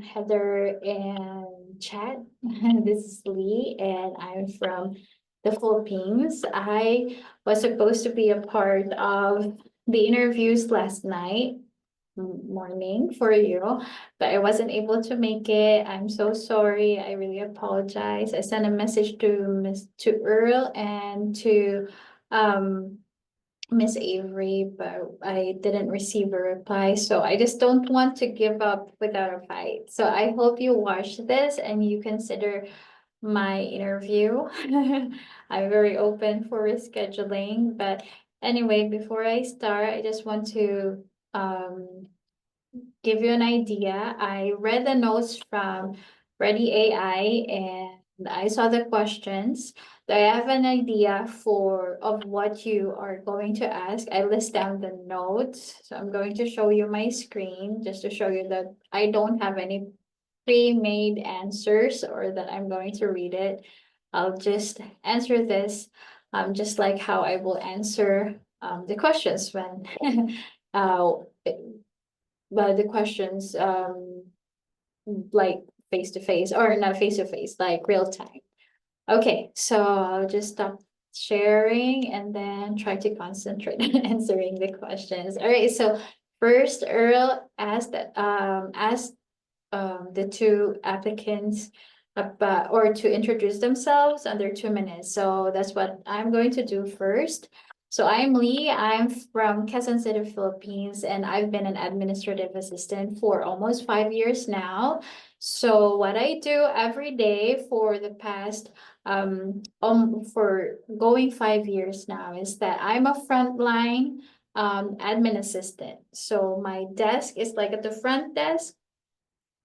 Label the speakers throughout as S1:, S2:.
S1: Heather and Chad. This is Lee, and I'm from the Philippines. I was supposed to be a part of the interviews last night morning for you, but I wasn't able to make it. I'm so sorry. I really apologize. I sent a message to Earl and to um Miss Avery, but I didn't receive a reply. So I just don't want to give up without a fight. So I hope you watch this and you consider my interview. I'm very open for rescheduling. But anyway, before I start, I just want to um, give you an idea. I read the notes from Ready AI and I saw the questions. I have an idea for of what you are going to ask. I list down the notes. So I'm going to show you my screen just to show you that I don't have any pre-made answers or that I'm going to read it. I'll just answer this just like how I will answer the questions when uh, but the questions like face to face or not face to face, like real time. Okay, so I'll just stop sharing and then try to concentrate on answering the questions. All right, so first Earl asked the two applicants about or to introduce themselves under 2 minutes. So that's what I'm going to do first. So I'm Lee. I'm from Quezon City, Philippines, and I've been an administrative assistant for almost 5 years now. So what I do every day for the past for going 5 years now is that I'm a frontline admin assistant. So my desk is like at the front desk,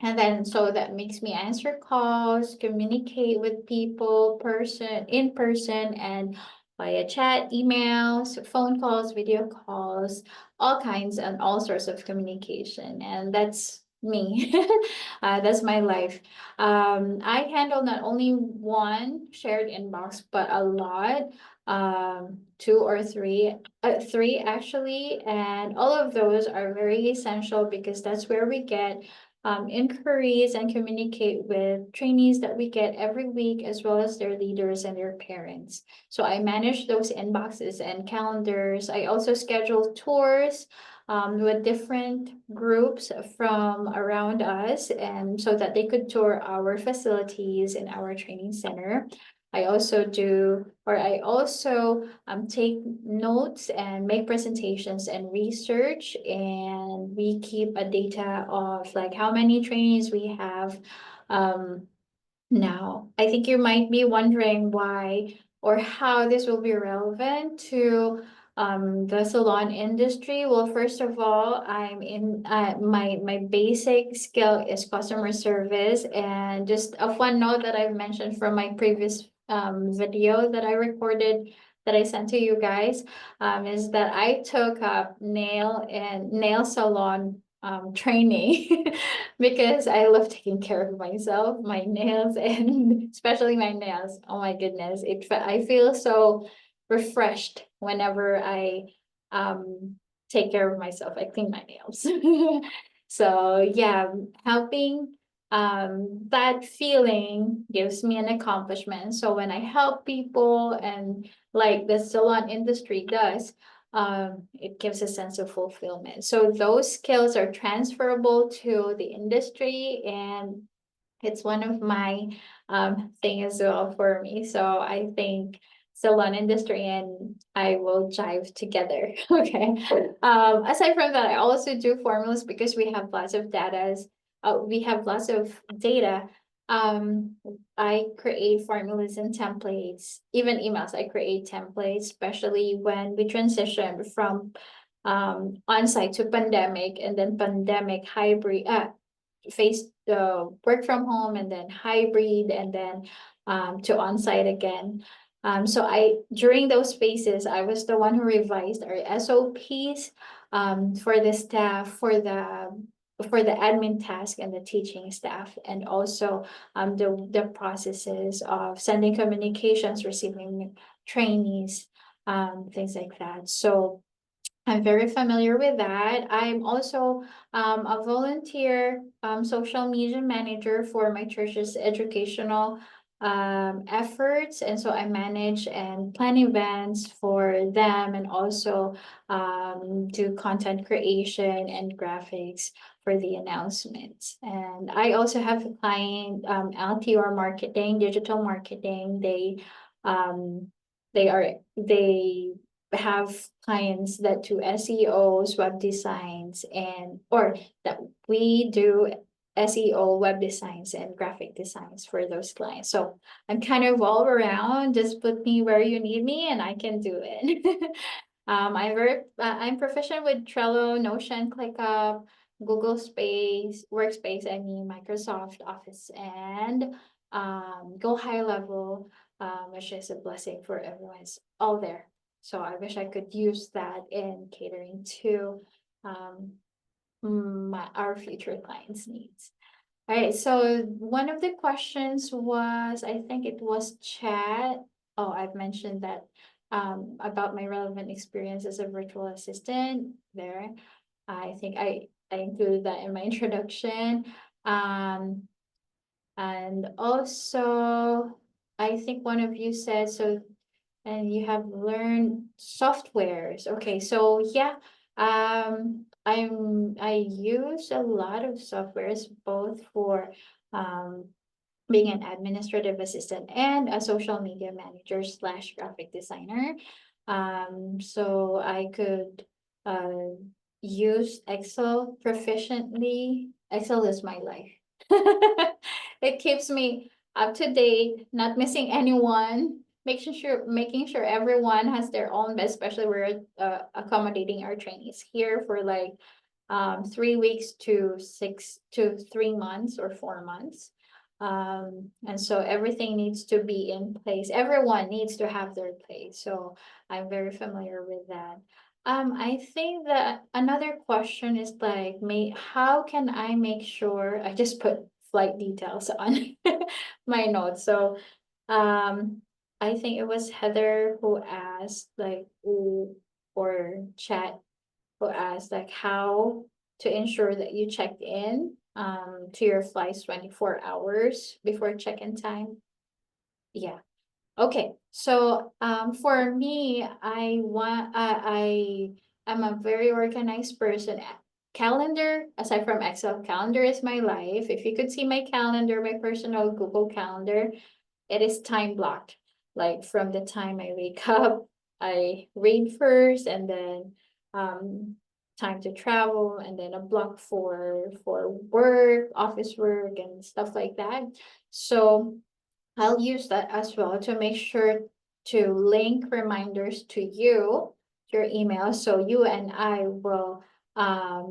S1: and then so that makes me answer calls, communicate with people in person and via chat, emails, phone calls, video calls, all kinds and all sorts of communication. And that's me. That's my life. I handle not only one shared inbox, but a lot, two or three, three actually. And all of those are very essential because that's where we get inquiries and communicate with trainees that we get every week, as well as their leaders and their parents. So I manage those inboxes and calendars. I also schedule tours with different groups from around us, and so that they could tour our facilities in our training center. I also take notes and make presentations and research, and we keep a data of like how many trainees we have now. I think you might be wondering why or how this will be relevant to the salon industry. Well, first of all, I'm in my basic skill is customer service, and just a fun note that I've mentioned from my previous video that I recorded that I sent to you guys is that I took up nail salon training because I love taking care of myself, my nails, and especially my nails. Oh my goodness, I feel so refreshed whenever I um take care of myself. I clean my nails. So yeah, helping that feeling gives me an accomplishment. So when I help people and like the salon industry does, it gives a sense of fulfillment. So those skills are transferable to the industry, and it's one of my thing as well for me. So I think salon industry and I will jive together. Okay. Aside from that, I also do formulas because we have lots of data. We have lots of data. Um, I create formulas and templates, even emails. I create templates, especially when we transition from on-site to pandemic, and then pandemic hybrid face the work from home, and then hybrid, and then to on-site again. So I during those phases, I was the one who revised our SOPs for the staff, for the admin task and the teaching staff, and also the processes of sending communications, receiving trainees, things like that. So I'm very familiar with that. I'm also a volunteer social media manager for my church's educational efforts. And so I manage and plan events for them, and also do content creation and graphics for the announcements. And I also have a client, LTR marketing, digital marketing. Um, they have clients that do SEOs, web designs, and or that we do SEO, web designs, and graphic designs for those clients. So I'm kind of all around. Just put me where you need me, and I can do it. I'm proficient with Trello, Notion, ClickUp, Google Space, Workspace. I mean Microsoft Office, and Go High Level, which is a blessing for everyone. It's all there. So I wish I could use that in catering to um, our future clients' needs. All right, so one of the questions was, I think it was chat. Oh, I've mentioned that about my relevant experience as a virtual assistant there. I think I included that in my introduction. Um, and also, I think one of you said, so and you have learned softwares. Okay, so yeah, I use a lot of softwares both for um being an administrative assistant and a social media manager slash graphic designer. So I could uh use Excel proficiently. Excel is my life. It keeps me up to date, not missing anyone, making sure everyone has their own best, especially we're accommodating our trainees here for like 3 weeks to 3 months or 4 months. And so everything needs to be in place. Everyone needs to have their place. So I'm very familiar with that. I think that another question is like, how can I make sure I just put flight details on my notes? So, I think it was Heather who asked, like, or chat who asked, like, how to ensure that you checked in to your flights 24 hours before check-in time. Yeah. Okay, so for me, I am a very organized person. Calendar, aside from Excel, calendar is my life. If you could see my calendar, my personal Google Calendar, it is time blocked. Like from the time I wake up, I read first, and then um time to travel, and then a block for work, office work, and stuff like that. So I'll use that as well to make sure to link reminders to you, your email, so you and I will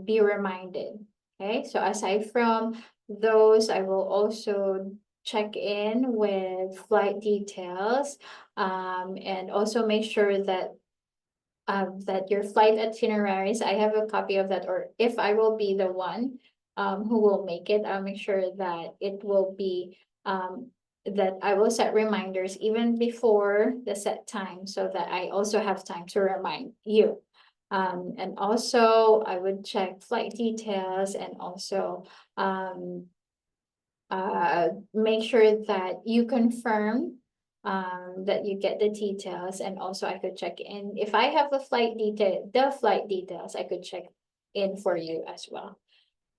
S1: be reminded. Okay, so aside from those, I will also check in with flight details, and also make sure that your flight itineraries, I have a copy of that, or if I will be the one who will make it, I'll make sure that it will be that I will set reminders even before the set time, so that I also have time to remind you. And also I would check flight details, and also make sure that you confirm that you get the details, and also I could check in if I have the flight details, I could check in for you as well.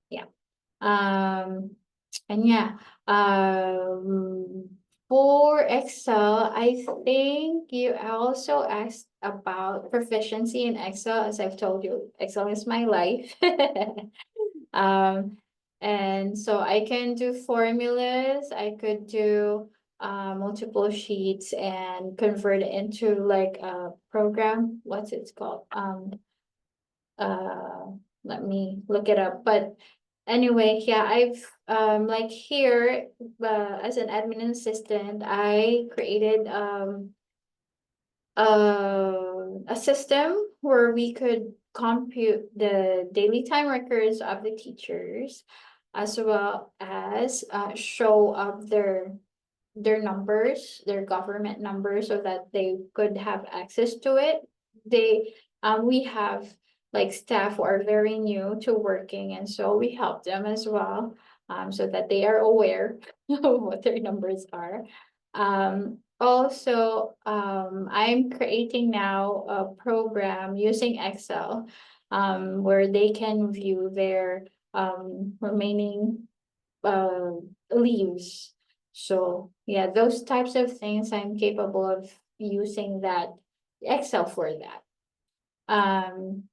S1: Yeah. Um, and yeah, for Excel, I think you also asked about proficiency in Excel. As I've told you, Excel is my life. Um, and so I can do formulas, I could do multiple sheets and convert it into like a program. What's it called? Uh, Let me look it up. But anyway, yeah, I've like here as an admin assistant, I created a system where we could compute the daily time records of the teachers, as well as show up their numbers, their government numbers, so that they could have access to it. They We have like staff who are very new to working, and so we help them as well, so that they are aware of what their numbers are. Also, I'm creating now a program using Excel, where they can view their remaining uh leaves. So yeah, those types of things I'm capable of using that Excel for that. Um,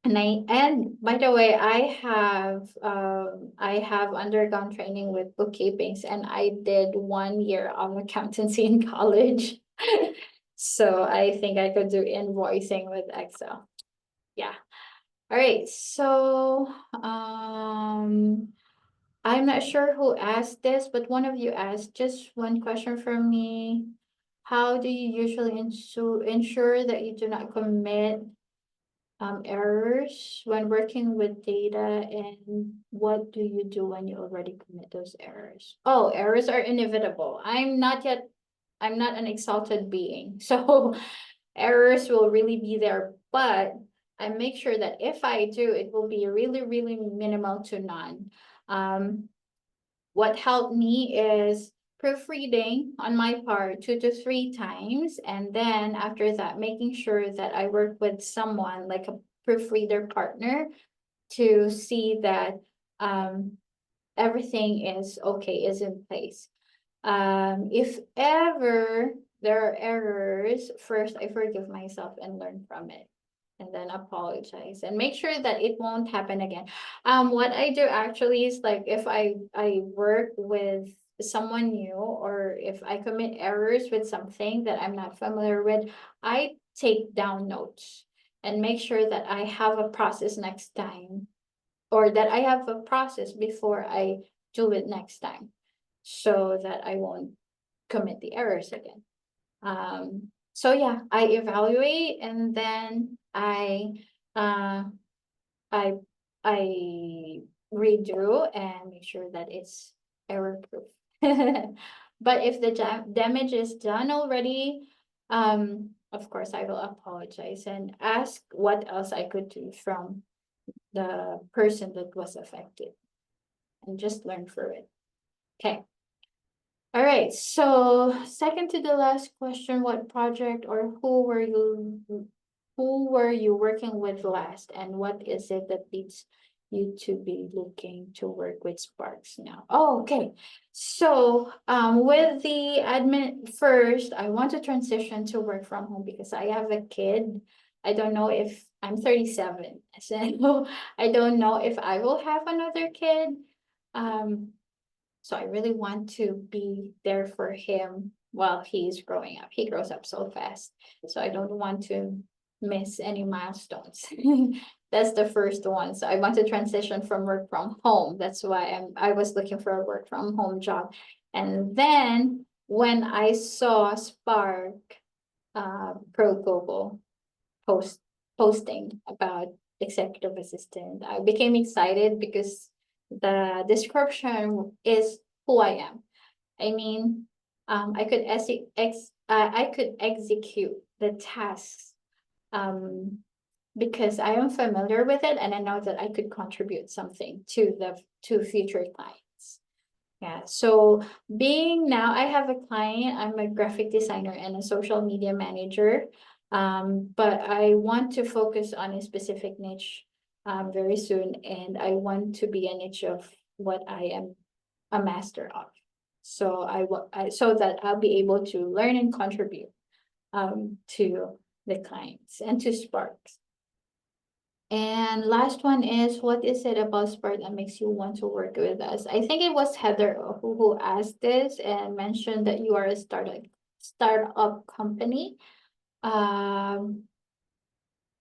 S1: and by the way, I have undergone training with bookkeepings, and I did 1 year of accountancy in college. So I think I could do invoicing with Excel. Yeah. All right. So I'm not sure who asked this, but one of you asked, just one question from me. How do you usually ensure that you do not commit errors when working with data, and what do you do when you already commit those errors? Oh, errors are inevitable. I'm not an exalted being. So errors will really be there, but I make sure that if I do, it will be really, really minimal to none. Um, what helped me is proofreading on my part 2 to 3 times, and then after that, making sure that I work with someone like a proofreader partner to see that um, everything is okay, is in place. If ever there are errors, first I forgive myself and learn from it, and then apologize and make sure that it won't happen again. What I do actually is, like, if I work with someone new, or if I commit errors with something that I'm not familiar with, I take down notes and make sure that I have a process next time, or that I have a process before I do it next time, so that I won't commit the errors again. So yeah, I evaluate, and then uh I I redo and make sure that it's error proof. But if the damage is done already, of course I will apologize and ask what else I could do from the person that was affected, and just learn through it. Okay. All right. So second to the last question, what project or who were you working with last, and what is it that leads you to be looking to work with Sparks now? Oh, okay. So with the admin first, I want to transition to work from home because I have a kid. I don't know if I'm 37. So I don't know if I will have another kid. Um, so I really want to be there for him while he's growing up. He grows up so fast. So I don't want to miss any milestones. That's the first one. So I want to transition from work from home. That's why I was looking for a work from home job. And then when I saw Spark Pro Global post posting about executive assistant, I became excited because the description is who I am. I mean, I could execute the tasks because I am familiar with it, and I know that I could contribute something to future clients. Yeah. So being now I have a client, I'm a graphic designer and a social media manager. But I want to focus on a specific niche very soon, and I want to be a niche of what I am a master of. So so that I'll be able to learn and contribute to the clients and to Sparks. And last one is, what is it about Spark that makes you want to work with us? I think it was Heather who asked this and mentioned that you are a startup company. Um,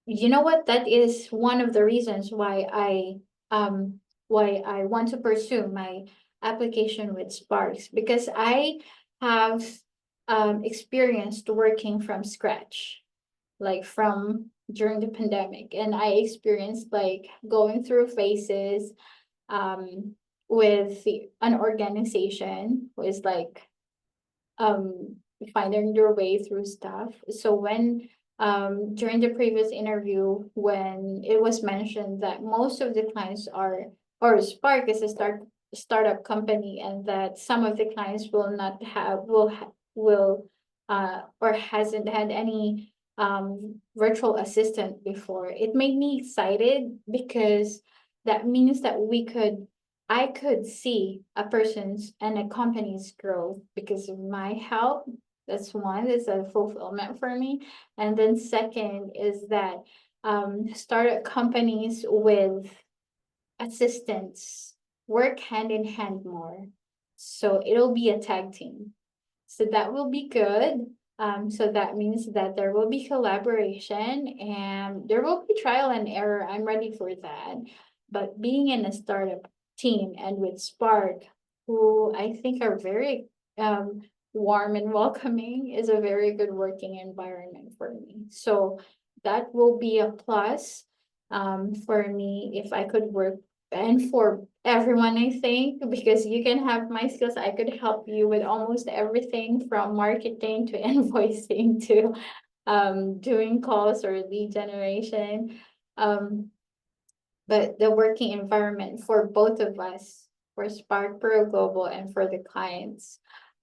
S1: you know what? That is one of the reasons why I want to pursue my application with Sparks, because I have experienced working from scratch, like from during the pandemic, and I experienced like going through phases um with an organization who is like um finding their way through stuff. So when during the previous interview, when it was mentioned that most of the clients or Spark is a startup company, and that some of the clients will not have will or hasn't had any virtual assistant before. It made me excited because that means that I could see a person's and a company's growth because of my help. That's one, it's a fulfillment for me. And then second is that startup companies with assistants work hand in hand more. So it'll be a tag team. So that will be good. So that means that there will be collaboration and there will be trial and error. I'm ready for that. But being in a startup team and with Spark, who I think are very warm and welcoming, is a very good working environment for me. So that will be a plus for me if I could work, and for everyone, I think, because you can have my skills. I could help you with almost everything from marketing to invoicing to doing calls or lead generation. Um, but the working environment for both of us, for Spark Pro Global and for the clients,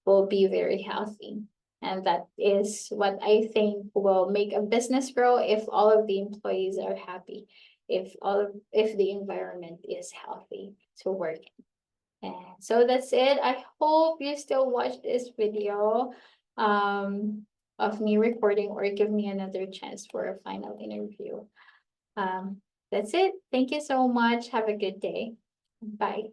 S1: will be very healthy. And that is what I think will make a business grow if all of the employees are happy, if the environment is healthy to work in. And so that's it. I hope you still watch this video of me recording, or give me another chance for a final interview. Um, that's it. Thank you so much. Have a good day. Bye.